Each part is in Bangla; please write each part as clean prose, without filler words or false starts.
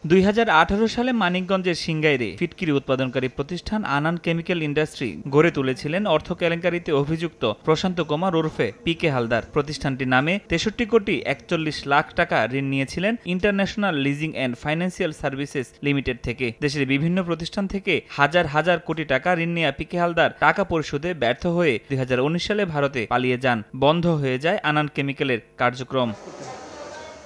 2018 সালে মানিকগঞ্জের সিংগাইরে ফিটকিরি উৎপাদনকারী প্রতিষ্ঠান আনান কেমিক্যাল ইন্ডাস্ট্রি গড়ে তুলেছিলেন অর্থ কেলেঙ্কারিতে অভিযুক্ত প্রশান্ত কুমার ওরফে পিকে হালদার। প্রতিষ্ঠানটির নামে 63 কোটি 41 লাখ টাকা ঋণ নিয়েছিলেন international leasing and financial services limited থেকে। দেশের বিভিন্ন প্রতিষ্ঠান থেকে হাজার হাজার কোটি টাকা ঋণ নেওয়া পিকে হালদার টাকা পরিশোধে ব্যর্থ হয়ে 2019 সালে ভারতে পালিয়ে যান। বন্ধ হয়ে যায় আনান কেমিক্যালের কার্যক্রম।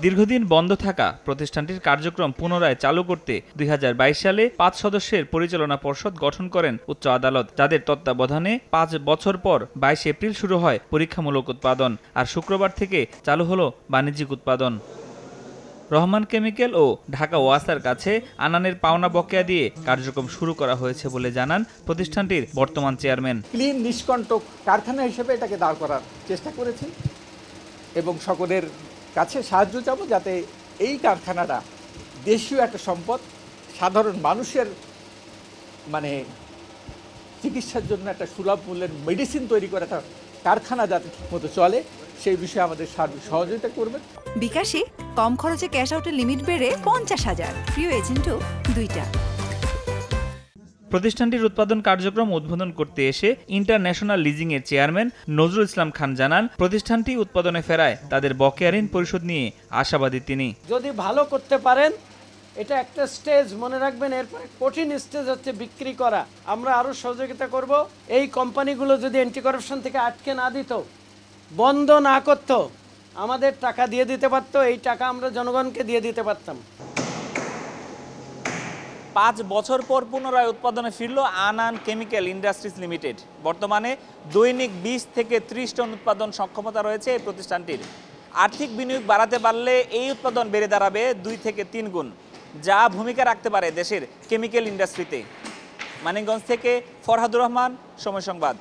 দীর্ঘদিন বন্ধ থাকা প্রতিষ্ঠানটির কার্যক্রম পুনরায় চালু করতে 2022 সালে 5 সদস্যের পরিচালনা পর্ষদ গঠন করেন উচ্চ আদালত, যাদের তত্ত্বাবধানে 5 বছর পর 22 এপ্রিল শুরু হয় পরীক্ষামূলক উৎপাদন, আর শুক্রবার থেকে চালু হলো বাণিজ্যিক উৎপাদন। রহমান কেমিক্যাল ও ঢাকা ওয়াসার কাছে আনানের পাওনা বকেয়া দিয়ে কার্যক্রম শুরু করা হয়েছে বলে জানান প্রতিষ্ঠানটির বর্তমান চেয়ারম্যান। ক্লিন নিষ্কণ্টক কারখানা হিসেবে এটাকে দাঁড় করার চেষ্টা করেছি এবং সকলের কাছে সাহায্য চাবো যাতে এই কারখানাটা দেশীয় একটা সম্পদ, সাধারণ মানুষের চিকিৎসার জন্য একটা সুলভ মূল্যের মেডিসিন তৈরি করে একটা কারখানা যাতে ঠিকমতো চলে সেই বিষয়ে আমাদের সার্বিক সহযোগিতা করবেন। বিকাশে কম খরচে ক্যাশ আউটের লিমিট বেড়ে 50,000, প্রিয় এজেন্টও 2টা। প্রতিষ্ঠানটির উৎপাদন কার্যক্রম উদ্বোধন করতে এসে ইন্টারন্যাশনাল লিজিং এর চেয়ারম্যান নজরুল ইসলাম খান জানান, প্রতিষ্ঠানটি উৎপাদনে ফেরায় তাদের বকেয়া ঋণ পরিশোধ নিয়ে আশাবাদী তিনি। যদি ভালো করতে পারেন এটা একটা স্টেজ, মনে রাখবেন এরপরে কঠিন স্টেজ হচ্ছে বিক্রি করা। আমরা আরো সহযোগিতা করব। এই কোম্পানিগুলো যদি অ্যান্টি কারাপশন থেকে আটকে না দিত, বন্ধ না করতো, আমাদের টাকা দিয়ে দিতে পারতো, এই টাকা আমরা জনগণকে দিয়ে দিতে পারতাম। 5 বছর পর পুনরায় উৎপাদনে ফিরল আনান কেমিক্যাল ইন্ডাস্ট্রিজ লিমিটেড। বর্তমানে দৈনিক 20 থেকে 30 টন উৎপাদন সক্ষমতা রয়েছে এই প্রতিষ্ঠানটির। আর্থিক বিনিয়োগ বাড়াতে পারলে এই উৎপাদন বেড়ে দাঁড়াবে 2 থেকে 3 গুণ, যা ভূমিকা রাখতে পারে দেশের কেমিক্যাল ইন্ডাস্ট্রিতে। মানিকগঞ্জ থেকে ফরহাদুর রহমান, সময় সংবাদ।